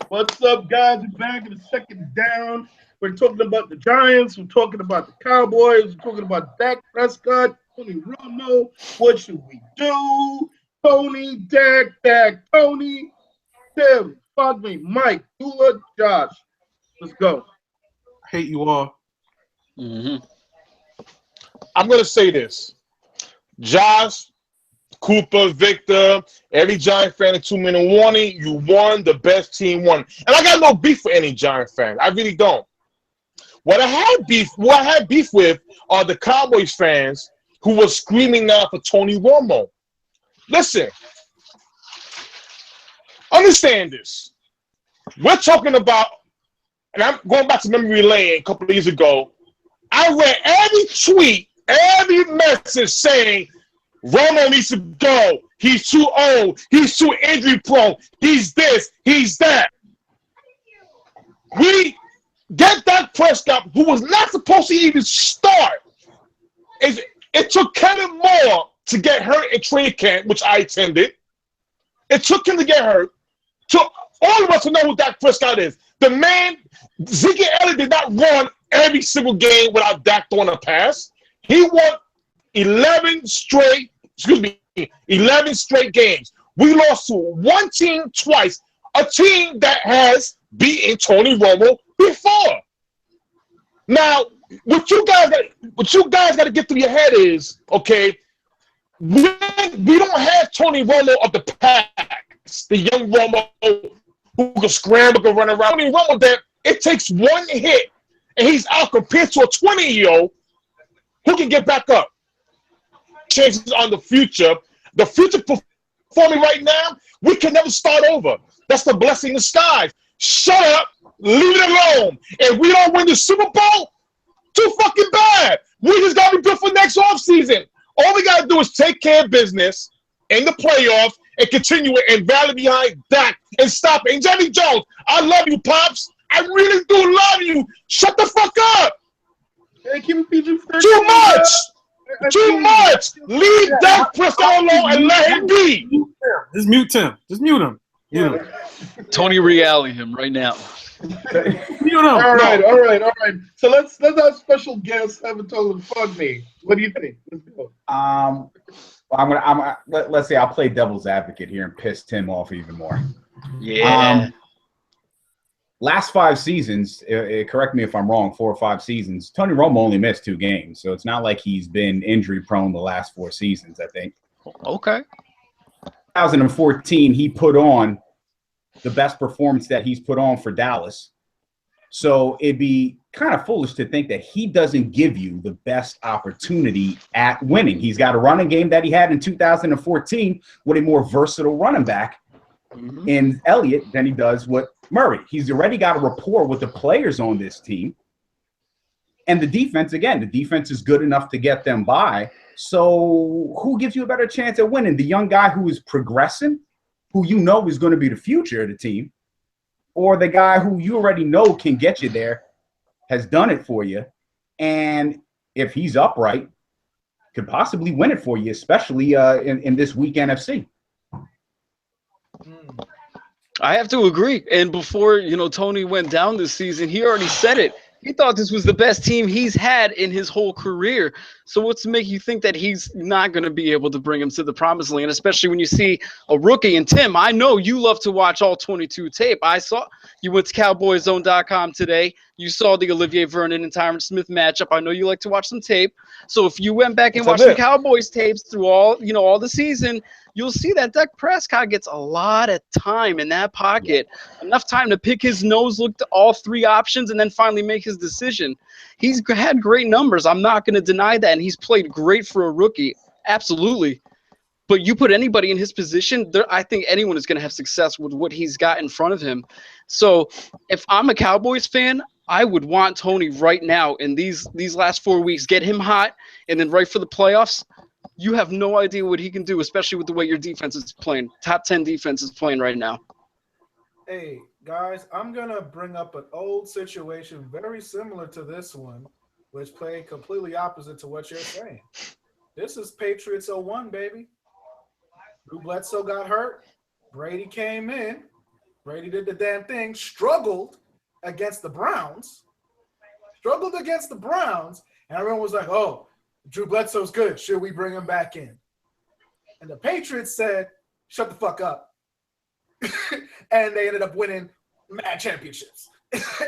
What's up, guys? We're back in the second down. We're talking about the Giants. We're talking about the Cowboys. We're talking about Dak Prescott, Tony Romo. What should we do? Tony, Dak, Tony, Tim, fuck me, Mike, Dula, Josh. Let's go. I hate you all. Mm-hmm. I'm gonna say this. Josh, Cooper, Victor, every Giant fan in 2 minute warning, you won. The best team won. And I got no beef for any Giant fan. I really don't. What I had beef with are the Cowboys fans who were screaming now for Tony Romo. Listen, understand this. We're talking about, and I'm going back to memory lane a couple of years ago. I read every tweet, every message saying Romo needs to go. He's too old. He's too injury prone. He's this. He's that. We get Dak Prescott, who was not supposed to even start. It took Kevin Moore to get hurt in training camp, which I attended. It took him to get hurt. To all of us to know who Dak Prescott is. The man, Zeke Elliott did not run every single game without Dak throwing a pass. He won 11 straight games. We lost to one team twice, a team that has beaten Tony Romo before. Now, what you guys got to get through your head is, okay, we don't have Tony Romo of the past, the young Romo who can scramble, can run around. Tony Romo, that it takes one hit, and he's out compared to a 20-year-old who can get back up. Chances on the future. The future performing right now, we can never start over. That's the blessing in disguise. Shut up. Leave it alone. If we don't win the Super Bowl, too fucking bad. We just got to be good for next offseason. All we got to do is take care of business in the playoffs and continue it and rally behind Dak and stop it. And Jerry Jones, I love you, Pops. I really do love you. Shut the fuck up. Hey, keep it PG-13. Too much. Too much. Leave Dak Prescott alone and let him be. Just mute him. Yeah. Tony rally him right now. All right. So let's have special guests have a total fuck me. What do you think? Let's go. Let's say I'll play devil's advocate here and piss Tim off even more. Yeah. Last 5 seasons, correct me if I'm wrong, 4 or 5 seasons, Tony Romo only missed 2 games. So it's not like he's been injury prone the last 4 seasons, I think. Okay. 2014, he put on the best performance that he's put on for Dallas. So it'd be kind of foolish to think that he doesn't give you the best opportunity at winning. He's got a running game that he had in 2014 with a more versatile running back in Elliott than he does with Murray. He's already got a rapport with the players on this team. And the defense is good enough to get them by. So who gives you a better chance at winning? The young guy who is progressing, who you know is going to be the future of the team, or the guy who you already know can get you there, has done it for you, and if he's upright, could possibly win it for you, especially in this week NFC. I have to agree. And before, Tony went down this season, he already said it. He thought this was the best team he's had in his whole career. So what's to make you think that he's not going to be able to bring him to the promised land, especially when you see a rookie? And Tim, I know you love to watch all 22 tape. I saw you went to CowboysZone.com today. You saw the Olivier Vernon and Tyron Smith matchup. I know you like to watch some tape. So if you went back and watched the Cowboys tapes through all the season, you'll see that Dak Prescott gets a lot of time in that pocket, enough time to pick his nose, look to all 3 options, and then finally make his decision. He's had great numbers. I'm not going to deny that, and he's played great for a rookie. Absolutely. But you put anybody in his position, I think anyone is going to have success with what he's got in front of him. So if I'm a Cowboys fan, I would want Tony right now in these last 4 weeks, get him hot, and then right for the playoffs. You have no idea what he can do, especially with the way your defense is playing. Top 10 defense is playing right now. Hey, guys, I'm going to bring up an old situation very similar to this one, which played completely opposite to what you're saying. This is Patriots 01, baby. Drew Bledsoe got hurt. Brady came in. Brady did the damn thing, struggled against the Browns, and everyone was like, oh, Drew Bledsoe's good. Should we bring him back in? And the Patriots said, shut the fuck up. And they ended up winning mad championships.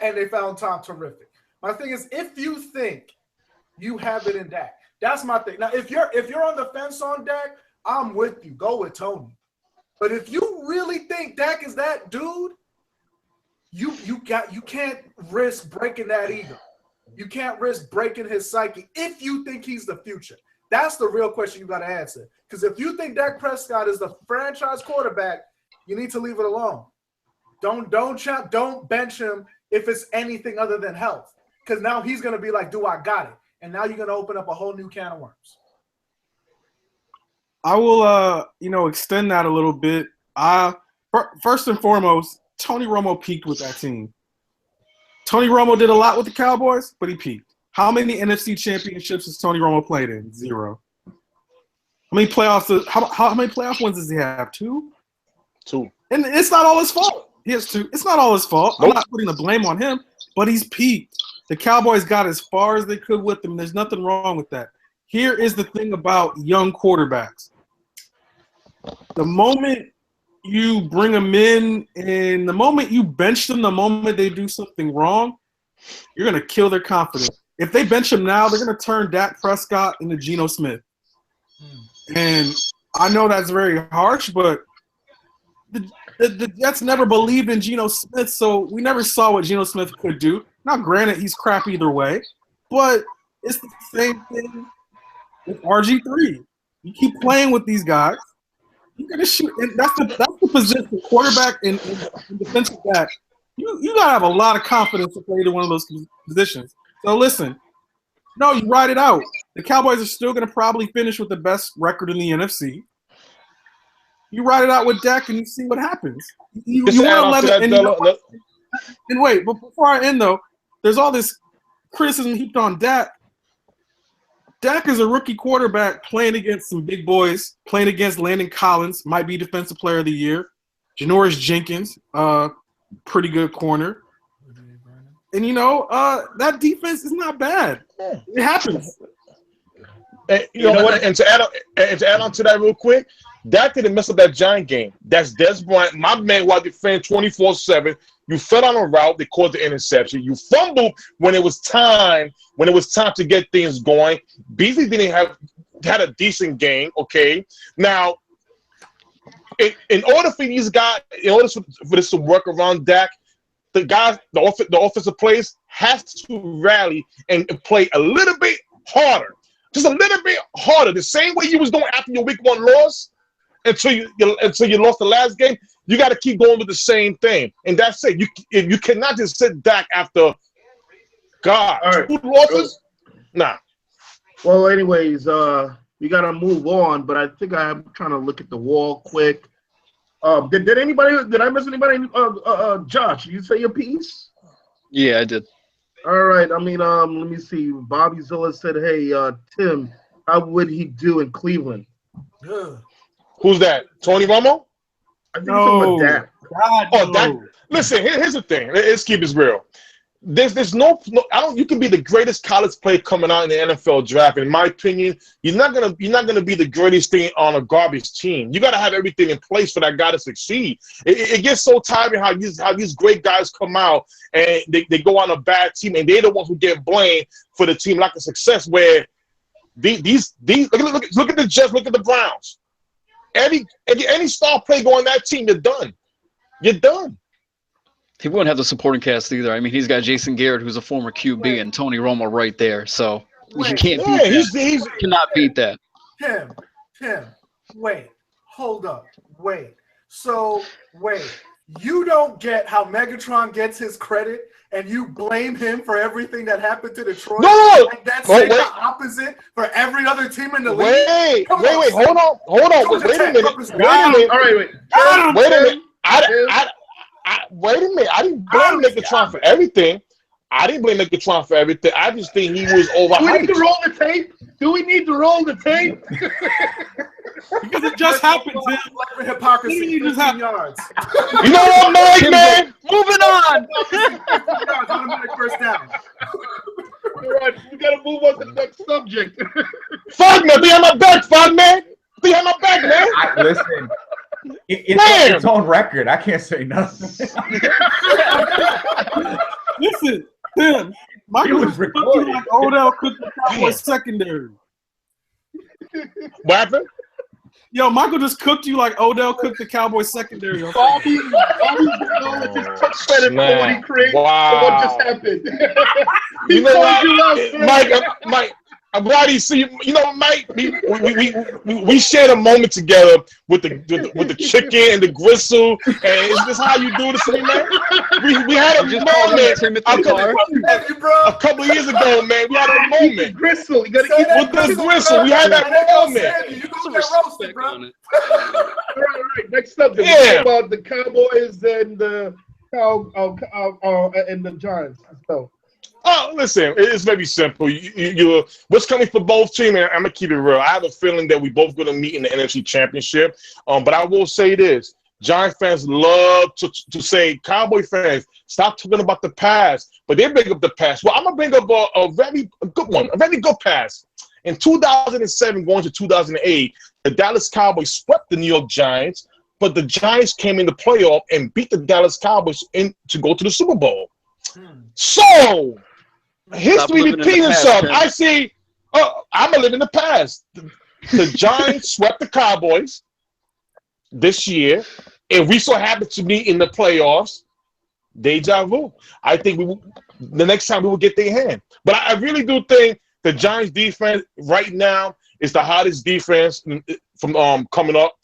And they found Tom terrific. My thing is, if you think you have it in Dak, that's my thing. Now, if you're on the fence on Dak, I'm with you. Go with Tony. But if you really think Dak is that dude, you can't risk breaking that ego. You can't risk breaking his psyche if you think he's the future. That's the real question you got to answer. Because if you think Dak Prescott is the franchise quarterback, you need to leave it alone. Don't bench him if it's anything other than health. Because now he's going to be like, do I got it? And now you're going to open up a whole new can of worms. I will, extend that a little bit. First and foremost, Tony Romo peaked with that team. Tony Romo did a lot with the Cowboys, but he peaked. How many NFC championships has Tony Romo played in? 0. How many playoff wins does he have? 2? 2. And it's not all his fault. He has 2. It's not all his fault. Nope. I'm not putting the blame on him, but he's peaked. The Cowboys got as far as they could with him. There's nothing wrong with that. Here is the thing about young quarterbacks. The moment you bring them in and the moment you bench them, the moment they do something wrong, you're going to kill their confidence. If they bench him now, they're going to turn Dak Prescott into Geno Smith. And I know that's very harsh, but the Jets never believed in Geno Smith, so we never saw what Geno Smith could do. Now, granted, he's crap either way, but it's the same thing with RG3. You keep playing with these guys, you're going to shoot. And that's the position, quarterback and defensive back. You got to have a lot of confidence to play to one of those positions. So listen, no, you ride it out. The Cowboys are still going to probably finish with the best record in the NFC. You ride it out with Dak and you see what happens. You want to let it. And wait, but before I end though, there's all this criticism heaped on Dak. Dak is a rookie quarterback playing against some big boys, playing against Landon Collins, might be Defensive Player of the Year. Janoris Jenkins, pretty good corner. And that defense is not bad. It happens. And you know what? And to add on to that real quick, Dak didn't mess up that Giant game. That's Des Bryant, my man, while defending 24/7. You fell on a route, they caused the interception. You fumbled when it was time to get things going. Beasley had a decent game. Okay, now in order for these guys, in order for this to work around Dak, the offensive players has to rally and play a little bit harder. Just a little bit harder. The same way you was doing after your week 1 loss until you lost the last game. You got to keep going with the same thing. And that's it. You cannot just sit back after God. All right. 2 losses? Nah. Well, anyways, we got to move on, but I think I'm trying to look at the wall quick. Did I miss anybody? Josh, you say your piece? Yeah, I did. All right. I mean, let me see. Bobby Zilla said, "Hey, Tim, how would he do in Cleveland?" Who's that? Tony Romo? I think no. Dak. Dak. Listen, here's the thing. Let's keep this real. There's no you can be the greatest college player coming out in the NFL draft. In my opinion, you're not gonna be the greatest thing on a garbage team. You gotta have everything in place for that guy to succeed. It gets so tiring how these great guys come out and they go on a bad team and they're the ones who get blamed for the team lack of success. Where these look at the Jets, look at the Browns. Any star player go on that team, you're done. You're done. He wouldn't have the supporting cast either. I mean, he's got Jason Garrett, who's a former QB, and Tony Romo right there. So you can't beat that. You cannot beat that. Tim, wait, hold up, wait. So, you don't get how Megatron gets his credit, and you blame him for everything that happened to Detroit? No! And that's the opposite for every other team in the league? Wait, hold on. Wait a minute. All right, wait. Wait a minute. Wait a minute. I didn't blame Megatron for everything. I just think he was overhyped. Do we need to roll the tape? Because it just happened, Tim. Flagrant hypocrisy. Literally just 15 yards. You know what, Mike, man? Moving on. 15 yards, automatic first down. All right, we gotta move on to the next subject. Fogman, be on my back, Fogman. Be on my back, man. Listen, it's on record. I can't say nothing. Listen, Tim. Michael just cooked you like Odell cooked the Cowboys secondary. What happened? Yo, Michael just cooked you like Odell cooked the Cowboys secondary. All we know is just took credit for what he created. Wow. What just happened? You know what, Mike? I'm glad he see you. You know, Mike. We shared a moment together with the chicken and the gristle. And is this how you do this to me, man? We had a moment a couple of years ago, man. We had a moment. Gristle, you gotta eat With the gristle. We had that moment. You gonna get roasted, bro. All right. Next up, Yeah. about the Cowboys and the and the Giants. So. Oh, listen, it's very simple. What's coming for both teams, and I'm going to keep it real. I have a feeling that we both going to meet in the NFC Championship. But I will say this. Giants fans love to say, Cowboy fans, stop talking about the past. But they bring up the past. Well, I'm going to bring up a very good one, a very good past. In 2007 going to 2008, the Dallas Cowboys swept the New York Giants, but the Giants came in the playoff and beat the Dallas Cowboys to go to the Super Bowl. So, history repeats itself. I see. I'm gonna live in the past. The Giants swept the Cowboys this year, and we so happen to be in the playoffs. Deja vu. I think the next time we will get their hand. But I really do think the Giants defense right now is the hottest defense from coming up.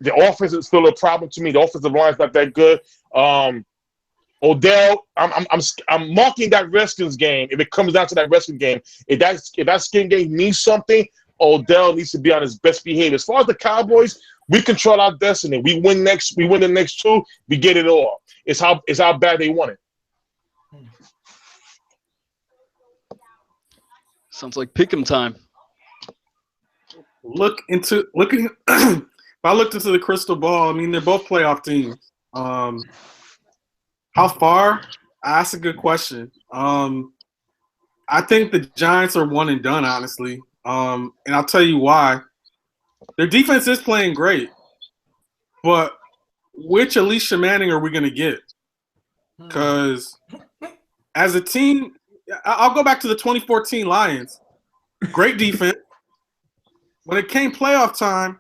The offense is still a problem to me. The offensive line is not that good. Odell, I'm marking that Redskins game. If it comes down to that Redskins game, if that skin game means something, Odell needs to be on his best behavior. As far as the Cowboys, we control our destiny. We win the next two, we get it all. It's how bad they want it. Sounds like pick'em time. If I looked into the crystal ball, I mean they're both playoff teams. How far? That's a good question. I think the Giants are one and done, honestly. And I'll tell you why. Their defense is playing great, but which Alicia Manning are we going to get? Because as a team, I'll go back to the 2014 Lions. Great defense. When it came playoff time,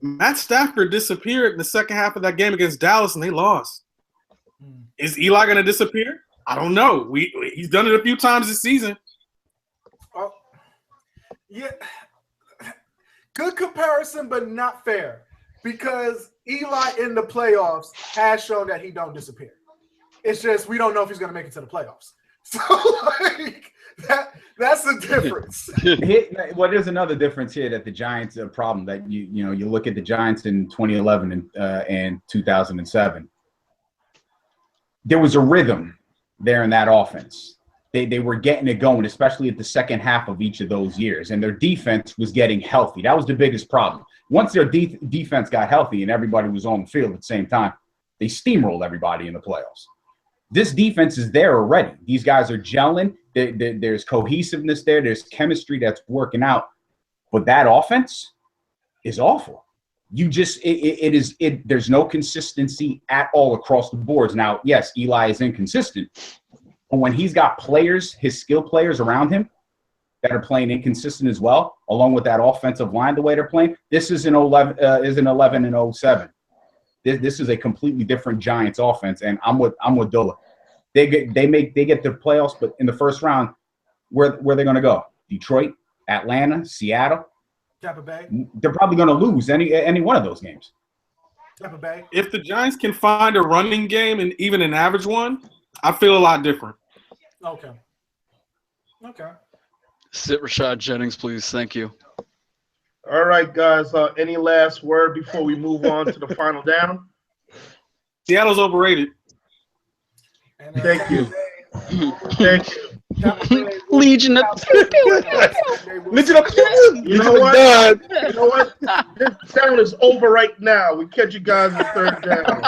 Matt Stafford disappeared in the second half of that game against Dallas, and they lost. Is Eli going to disappear? I don't know. He's done it a few times this season. Oh, yeah. Good comparison, but not fair. Because Eli in the playoffs has shown that he don't disappear. It's just we don't know if he's going to make it to the playoffs. So, like, that's the difference. Well, there's another difference here that the Giants are a problem that you look at the Giants in 2011 and 2007. There was a rhythm there in that offense. They were getting it going, especially at the second half of each of those years, and their defense was getting healthy. That was the biggest problem. Once their defense got healthy and everybody was on the field at the same time, they steamrolled everybody in the playoffs. This defense is there already. These guys are gelling. There's cohesiveness there. There's chemistry that's working out. But that offense is awful. There's no consistency at all across the boards. Now, yes, Eli is inconsistent. But when he's got players, his skill players around him that are playing inconsistent as well, along with that offensive line, the way they're playing, this is an 11 and 07. This is a completely different Giants offense, and I'm with Dula. They get the playoffs, but in the first round, where they're going to go? Detroit, Atlanta, Seattle. Tampa Bay. They're probably going to lose any one of those games. Tampa Bay. If the Giants can find a running game and even an average one, I feel a lot different. Okay. Sit Rashad Jennings, please. Thank you. All right, guys. Any last word before we move on to the final down? Seattle's overrated. And, Thank you. Thank you. Legion of Legion of You know what? You know what? This down is over right now. We catch you guys in the third down.